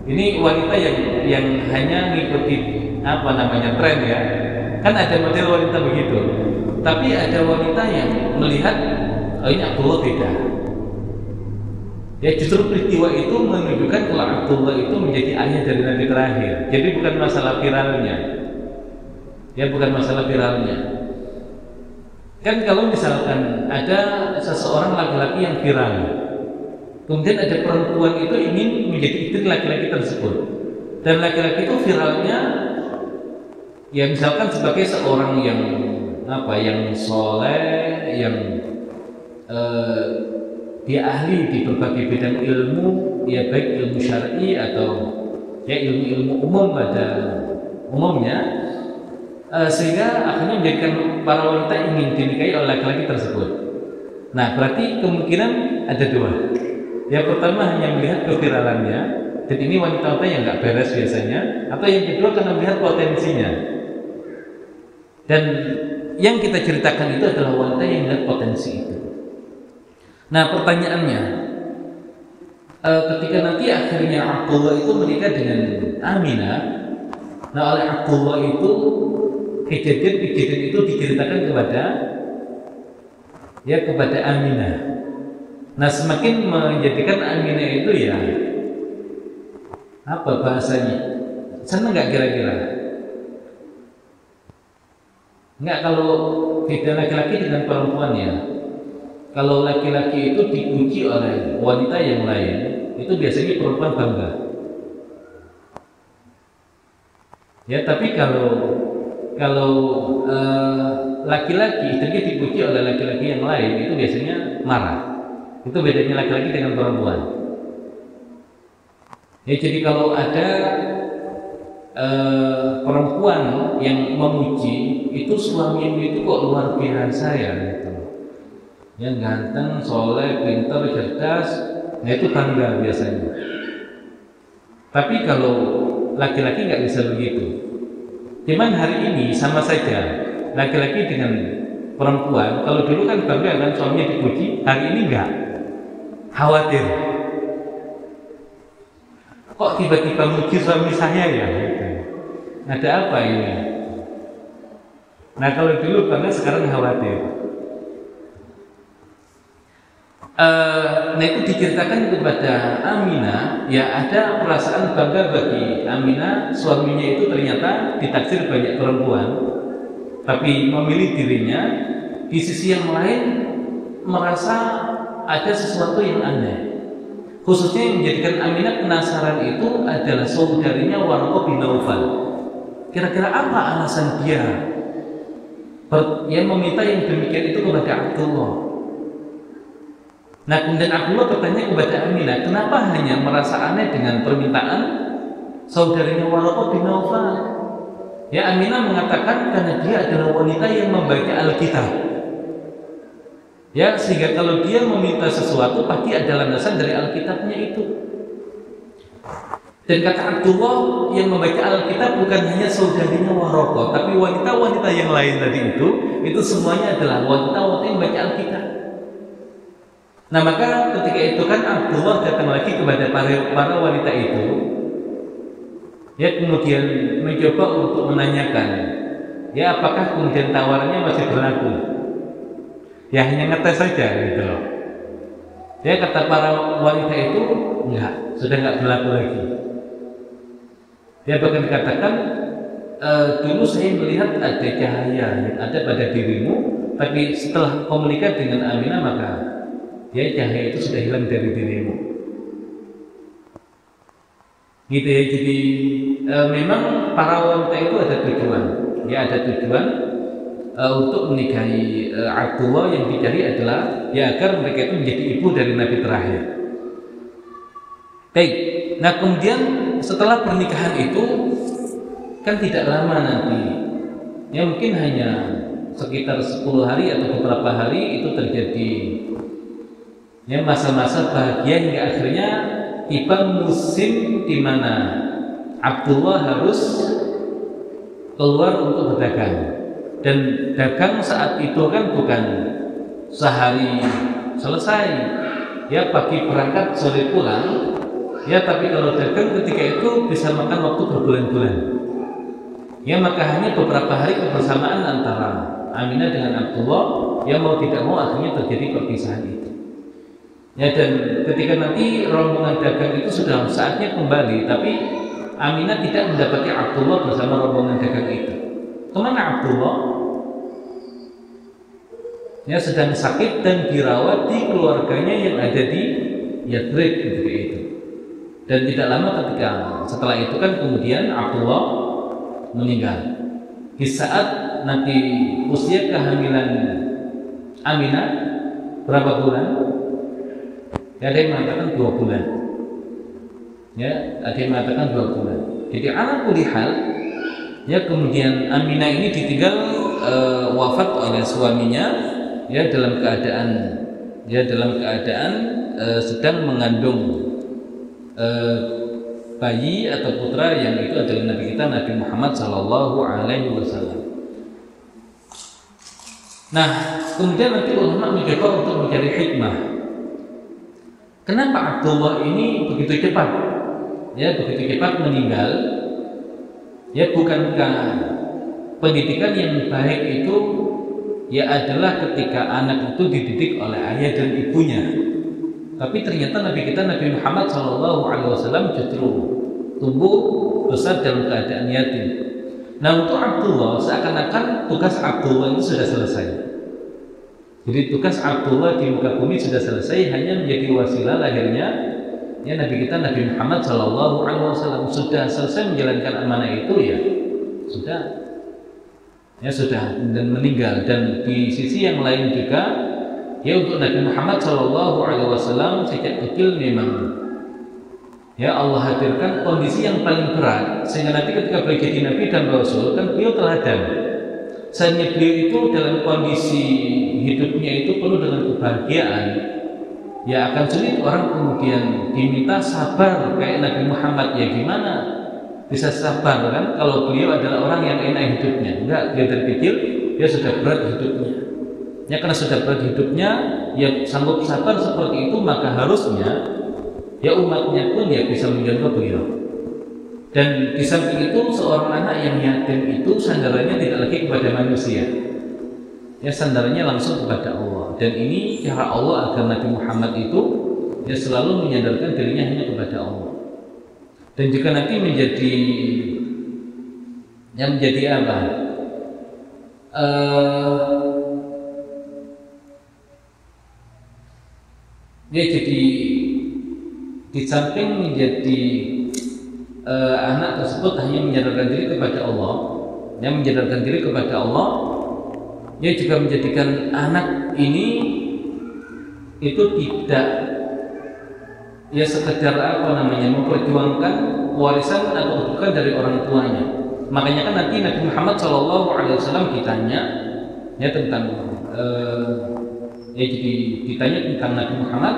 Ini wanita yang hanya ngikuti tren ya. Kan ada model wanita begitu. Tapi ada wanita yang melihat ini Abdullah beda. Ya, justru peristiwa itu menunjukkan kalau Abdullah itu menjadi ayah dari Nabi terakhir. Jadi bukan masalah viralnya. Ya, bukan masalah viralnya. Kan kalau misalkan ada seseorang laki-laki yang viral, kemudian ada perempuan itu ingin menjadi istri laki-laki tersebut, dan laki-laki itu viralnya ya misalkan sebagai seorang yang soleh, yang dia ahli di berbagai bidang ilmu, ya baik ilmu syar'i atau ya ilmu-ilmu umum pada umumnya, sehingga akhirnya menjadikan para wanita ingin dinikahi oleh laki-laki tersebut. Nah, berarti kemungkinan ada dua. Yang pertama hanya melihat keviralannya, dan ini wanita-wanita yang nggak beres biasanya, atau yang kedua karena melihat potensinya. Dan yang kita ceritakan itu adalah wanita yang melihat potensi itu. Nah, pertanyaannya, ketika nanti akhirnya Abdullah itu menikah dengan Aminah, nah oleh Abdullah itu kejadian itu diceritakan kepada Aminah. Nah, semakin menjadikan Aminah itu ya apa bahasanya? Senang nggak kira-kira? Nggak, kalau beda laki-laki dengan perempuan ya. Kalau laki-laki itu dipuji oleh wanita yang lain, itu biasanya perempuan bangga. Ya, tapi kalau laki-laki istrinya dipuji oleh laki-laki yang lain, itu biasanya marah. Itu bedanya laki-laki dengan perempuan. Ya, jadi kalau ada perempuan yang memuji, itu suaminya itu kok luar biasa ya, gitu. Yang ganteng, soleh, pintar, cerdas, nah itu bangga biasanya. Tapi kalau laki-laki nggak bisa begitu. Cuman hari ini sama saja laki-laki dengan perempuan. Kalau dulu kan bangga kan suaminya dipuji, hari ini enggak, khawatir. Kok tiba-tiba muji suami saya ya? Ada apa ini? Nah, kalau dulu bangga, sekarang khawatir. Nah, itu diceritakan kepada Aminah, ya ada perasaan bangga bagi Aminah, suaminya itu ternyata ditaksir banyak perempuan, tapi memilih dirinya. Di sisi yang lain merasa ada sesuatu yang aneh. Khususnya yang menjadikan Aminah penasaran itu adalah saudarinya Warqah bin Naufal. Kira-kira apa alasan dia yang meminta yang demikian itu kepada Abdullah? Nah, kemudian Abdullah bertanya kepada Aminah, kenapa hanya merasa aneh dengan permintaan saudarinya Warqah bin Naufal? Ya, Aminah mengatakan karena dia adalah wanita yang membaca Alkitab. Ya, sehingga kalau dia meminta sesuatu pasti ada landasan dari Alkitabnya itu. Dan kata Abdullah yang membaca Alkitab bukan hanya saudarinya Waraqah, tapi wanita-wanita yang lain tadi itu semuanya adalah wanita-wanita yang membaca Alkitab. Nah maka ketika itu kan Abdullah datang lagi kepada para wanita itu, ya kemudian mencoba untuk menanyakan, ya apakah kemudian tawarannya masih berlaku? Ya hanya ngetes saja gitu loh. Ya kata para wanita itu enggak, sudah enggak berlaku lagi. Dia bahkan dikatakan dulu saya melihat ada cahaya yang ada pada dirimu, tapi setelah kau menikah dengan Aminah maka ya cahaya itu sudah hilang dari dirimu. Gitu ya. Jadi memang para wanita itu ada tujuan, ya ada tujuan untuk menikahi Abdullah. Yang dicari adalah ya agar mereka itu menjadi ibu dari Nabi terakhir. Baik. Nah kemudian setelah pernikahan itu kan tidak lama nanti, ya mungkin hanya sekitar 10 hari atau beberapa hari itu terjadi ya masa-masa bahagia hingga akhirnya tiba musim di mana Abdullah harus keluar untuk berdagang. Dan dagang saat itu kan bukan sehari selesai, ya pagi berangkat sore pulang. Ya tapi kalau dagang ketika itu bisa makan waktu berbulan-bulan. Ya maka hanya beberapa hari kebersamaan antara Aminah dengan Abdullah, ya mau tidak mau akhirnya terjadi perpisahan itu. Ya dan ketika nanti rombongan dagang itu sudah saatnya kembali, tapi Aminah tidak mendapati Abdullah bersama rombongan dagang itu. Kemana Abdullah? Ya sedang sakit dan dirawat di keluarganya yang ada di Yathrib ketika itu. Dan tidak lama ketika setelah itu kan kemudian Abdullah meninggal. Di saat nanti usia kehamilan Aminah berapa bulan? Ya, ada yang mengatakan 2 bulan. Ya, ada yang mengatakan 2 bulan. Jadi ala kulli hal, ya kemudian Aminah ini ditinggal wafat oleh suaminya, ya dalam keadaan sedang mengandung bayi atau putra yang itu adalah Nabi kita Nabi Muhammad Sallallahu Alaihi Wasallam. Nah, kemudian nanti ulama mencoba untuk mencari hikmah. Kenapa Abdullah ini begitu cepat? Ya, begitu cepat meninggal. Ya, bukankah pendidikan yang baik itu ya adalah ketika anak itu dididik oleh ayah dan ibunya? Tapi ternyata Nabi kita Nabi Muhammad SAW justru tumbuh besar dalam keadaan yatim. Nah untuk Abdullah seakan-akan tugas Abdullah itu sudah selesai. Jadi tugas Abdullah di muka bumi sudah selesai, hanya menjadi wasilah lahirnya ya Nabi kita Nabi Muhammad SAW. Sudah selesai menjalankan amanah itu ya sudah dan meninggal. Dan di sisi yang lain juga ya untuk Nabi Muhammad SAW sejak kecil memang ya Allah hadirkan kondisi yang paling berat sehingga nanti ketika beliau jadi Nabi dan Rasul kan beliau teladan. Sehingga beliau itu dalam kondisi hidupnya itu penuh dengan kebahagiaan. Ya akan sulit orang kemudian diminta sabar kayak Nabi Muhammad. Ya gimana bisa sabar kan kalau beliau adalah orang yang enak hidupnya? Enggak, dia dari kecil dia sudah berat hidupnya. Ya karena sudah berat hidupnya, ya sanggup sabar seperti itu, maka harusnya ya umatnya pun ya bisa mencontoh beliau. Dan di samping itu seorang anak yang yatim itu sandarannya tidak lagi kepada manusia, ya sandarannya langsung kepada Allah. Dan ini cara Allah agar Nabi Muhammad itu ya selalu menyandarkan dirinya hanya kepada Allah. Dan juga nanti menjadi apa? Dia jadi di samping menjadi anak tersebut hanya menyadarkan diri kepada Allah, yang menyadarkan diri kepada Allah, dia juga menjadikan anak ini itu tidak ya sekedar memperjuangkan warisan atau kedudukan dari orang tuanya. Makanya kan nanti Nabi Muhammad SAW ditanya ya tentang jadi ditanya tentang Nabi Muhammad,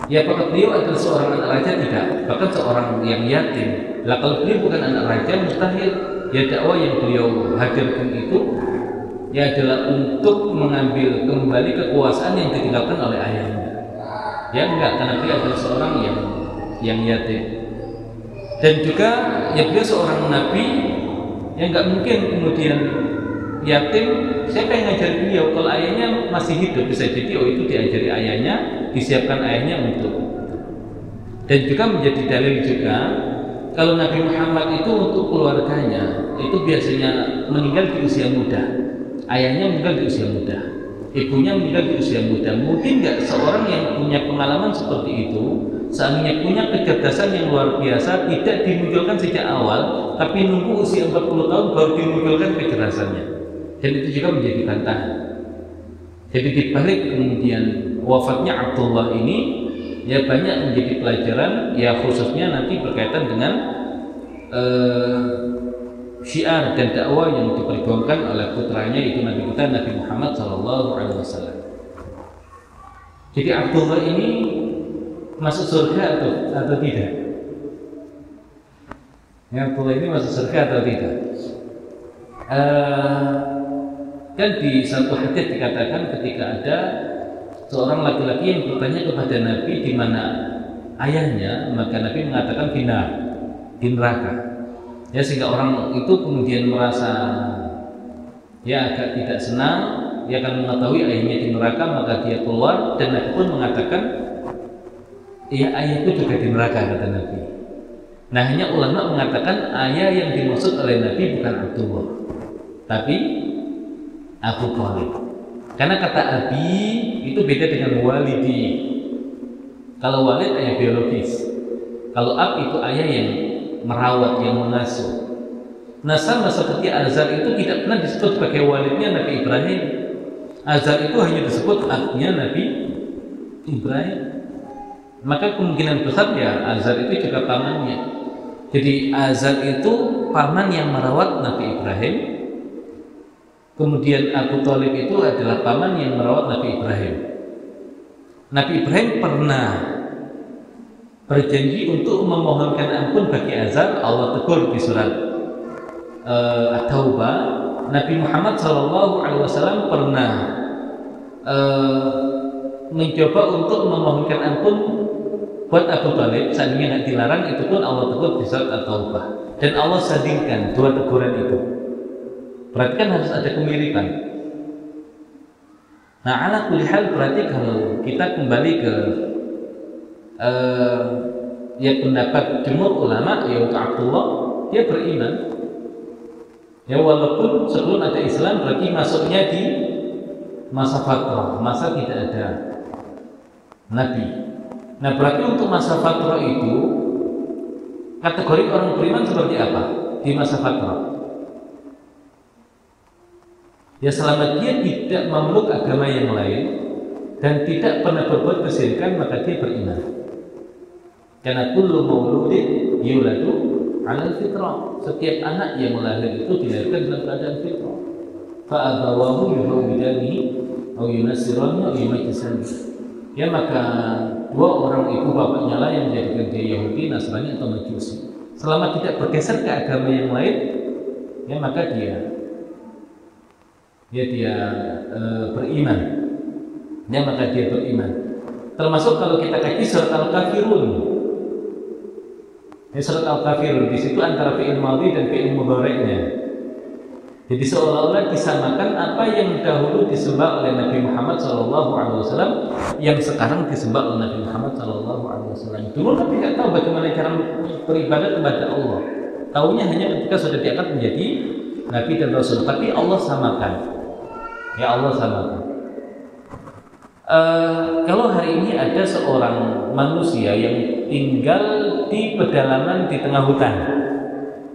Ya, apakah beliau adalah seorang anak raja? Tidak, bahkan seorang yang yatim. Lah kalau beliau bukan anak raja, mustahil. Ya, dakwah yang beliau hadirkan itu ya adalah untuk mengambil kembali kekuasaan yang ditinggalkan oleh ayahnya. Ya enggak, karena beliau adalah seorang yang yatim. Dan juga ya beliau seorang nabi yang enggak mungkin kemudian yatim. Siapa yang ngajar beliau? Kalau ayahnya masih hidup, bisa jadi itu diajari ayahnya, disiapkan ayahnya untuk. Dan juga menjadi dalil juga kalau Nabi Muhammad itu untuk keluarganya itu biasanya meninggal di usia muda. Ayahnya meninggal di usia muda, ibunya meninggal di usia muda. Mungkin nggak seorang yang punya pengalaman seperti itu, seandainya punya kecerdasan yang luar biasa, tidak dimunculkan sejak awal, tapi nunggu usia 40 tahun baru dimunculkan kecerdasannya. Dan itu juga menjadi bantahan. Jadi dibalik kemudian wafatnya Abdullah ini, ya banyak menjadi pelajaran, ya khususnya nanti berkaitan dengan syiar dan dakwah yang diperjuangkan oleh putranya itu Nabi kita Nabi Muhammad SAW. Jadi Abdullah ini masuk surga atau tidak? Ya, Abdullah ini masuk surga atau tidak? Dan di satu hadits dikatakan ketika ada seorang laki-laki yang bertanya kepada Nabi di mana ayahnya, maka Nabi mengatakan di neraka. Ya, sehingga orang itu kemudian merasa ya agak tidak senang, dia akan mengetahui ayahnya di neraka, maka dia keluar dan Nabi pun mengatakan ya ayahku juga di neraka, kata Nabi. Nah, hanya ulama mengatakan ayah yang dimaksud oleh Nabi bukan Abdullah, tapi Abu Thalib. Karena kata abi itu beda dengan walidi. Kalau walid ayah biologis, kalau ab itu ayah yang merawat, yang mengasuh. Nah, sama seperti Azar itu tidak pernah disebut sebagai walidnya Nabi Ibrahim. Azar itu hanya disebut abnya Nabi Ibrahim. Maka kemungkinan besar ya Azar itu juga pamannya. Jadi Azar itu paman yang merawat Nabi Ibrahim. Kemudian Abu Thalib itu adalah paman yang merawat Nabi Ibrahim. Nabi Ibrahim pernah berjanji untuk memohonkan ampun bagi Azar. Allah tegur di surat At-Taubah. Nabi Muhammad SAW pernah mencoba untuk memohonkan ampun buat Abu Thalib. Seandainya nggak dilarang, itu pun Allah tegur di surat At-Taubah. Dan Allah sandingkan dua teguran itu. Berarti kan harus ada kemiripan. Nah, ala kulli hal, berarti kalau kita kembali ke ya pendapat jumhur ulama, ya untuk Abdullah, dia beriman. Ya walaupun sebelum ada Islam, berarti masuknya di masa fatrah, masa tidak ada Nabi. Nah, berarti untuk masa fatrah itu kategori orang beriman seperti apa di masa fatrah? Ya, selama dia tidak memeluk agama yang lain dan tidak pernah berbuat kesyirikan, maka dia beriman. Karena kullu mauludin yuladu 'alal fitrah. Setiap anak yang lahir itu dilahirkan dalam keadaan fitrah. Fa abawahu yuhawidanihi aw yunassiranihi aw yumajjisani. Ya, maka dua orang ibu bapaknya lah yang menjadikan dia Yahudi, Nasrani atau Majusi. Selama tidak bergeser ke agama yang lain, ya maka dia beriman. Ya, maka dia beriman. Termasuk kalau kita kaji surat Al-Kafirun. Ya, surat Al-Kafirun di situ antara fi'il madhi dan fi'il mudhari'nya. Jadi seolah-olah disamakan apa yang dahulu disembah oleh Nabi Muhammad SAW yang sekarang disembah oleh Nabi Muhammad SAW. Dulu Nabi tidak tahu bagaimana cara beribadah kepada Allah. Tahunya hanya ketika sudah diangkat menjadi Nabi dan Rasul. Tapi Allah samakan. Ya, Allah samakan. Kalau hari ini ada seorang manusia yang tinggal di pedalaman di tengah hutan,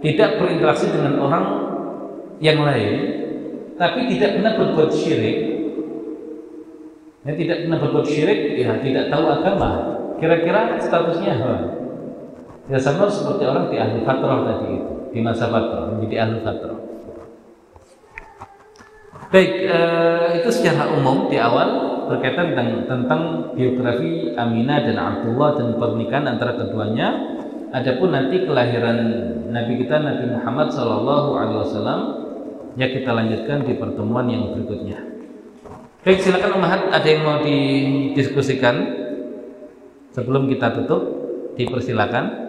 tidak berinteraksi dengan orang yang lain, tapi tidak pernah berbuat syirik, ya tidak pernah berbuat syirik, ya tidak tahu agama, kira-kira statusnya apa? Ya sama seperti orang di ahli fatrah tadi itu, di masa fatrah menjadi ahli fatrah. Baik, itu secara umum di awal. berkaitan tentang biografi Aminah dan Abdullah dan pernikahan antara keduanya. Adapun nanti kelahiran Nabi kita Nabi Muhammad SAW ya kita lanjutkan di pertemuan yang berikutnya. Baik, silakan Ummahat, ada yang mau didiskusikan sebelum kita tutup? Dipersilakan.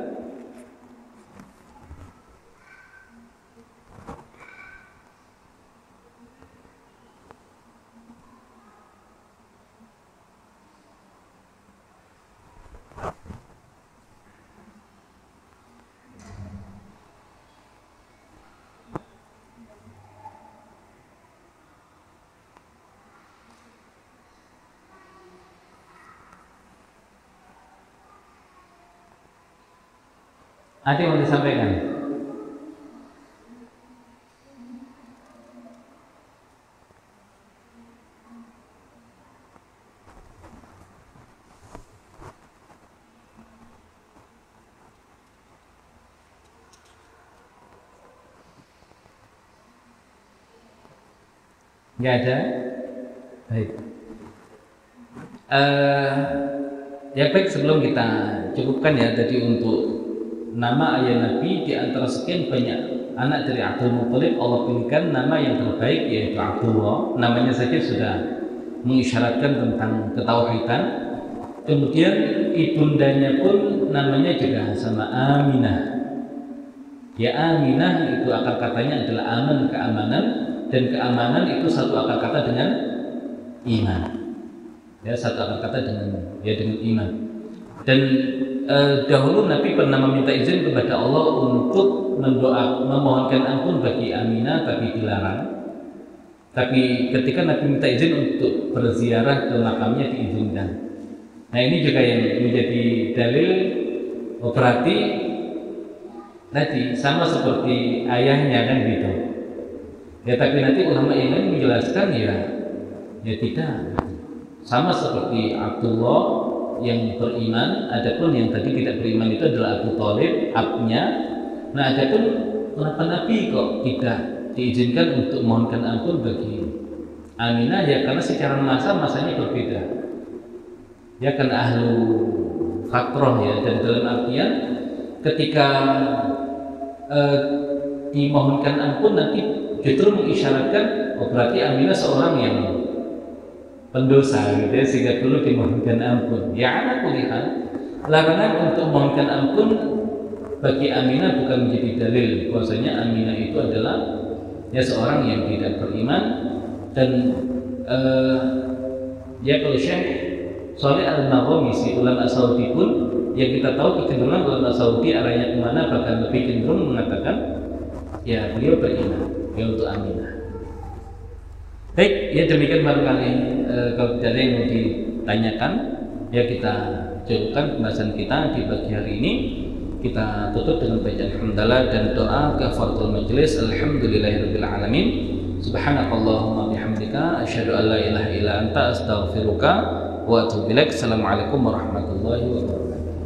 Ada yang mau disampaikan? Nggak ada? Baik. Ya baik, sebelum kita cukupkan ya tadi untuk nama ayah Nabi, di antara sekian banyak anak dari Abdul Muthalib, Allah pilihkan nama yang terbaik yaitu Abdullah. Namanya saja sudah mengisyaratkan tentang ketauhidan. Kemudian ibundanya pun namanya juga sama Aminah. Ya, Aminah itu akar katanya adalah aman, keamanan, dan keamanan itu satu akar kata dengan iman. Ya, satu akar kata dengan iman. Dan dahulu Nabi pernah meminta izin kepada Allah untuk memohonkan ampun bagi Aminah, tapi dilarang. Tapi ketika Nabi minta izin untuk berziarah ke makamnya, diizinkan. Nah, ini juga yang menjadi dalil berarti tadi sama seperti ayahnya kan gitu. Ya, tapi nanti ulama yang lain menjelaskan ya tidak. Sama seperti Abdullah yang beriman, adapun yang tadi tidak beriman itu adalah Abu Thalib, abnya. Nah, adapun kenapa Nabi kok tidak diizinkan untuk mohonkan ampun bagi Aminah? Ya karena secara masanya berbeda. Ya kan ahlu fatrah ya, dan dalam artian ketika dimohonkan ampun nanti justru mengisyaratkan berarti Aminah seorang yang pendosa gitu ya, sehingga perlu dimohonkan ampun. Ya, ala kulli hal, larangan untuk mohonkan ampun bagi Aminah bukan menjadi dalil bahwasanya Aminah itu adalah ya seorang yang tidak beriman. Dan ya kalau Syekh Shalih Al-Maghamisi, ulama Saudi pun yang kita tahu kecenderungan ulama Saudi arahnya kemana, bahkan lebih cenderung mengatakan ya beliau beriman ya untuk Aminah. Baik, ya demikian barangkali kalau tidak ada yang mau ditanyakan ya kita cukupkan pembahasan kita di pagi hari ini. Kita tutup dengan bacaan hamdalah dan doa kafaratul majelis. Alhamdulillahirabbil alamin. Subhanakallahumma bihamdika asyhadu an la ilaha illa anta astaghfiruka wa atubu ilaik. Assalamualaikum warahmatullahi wabarakatuh.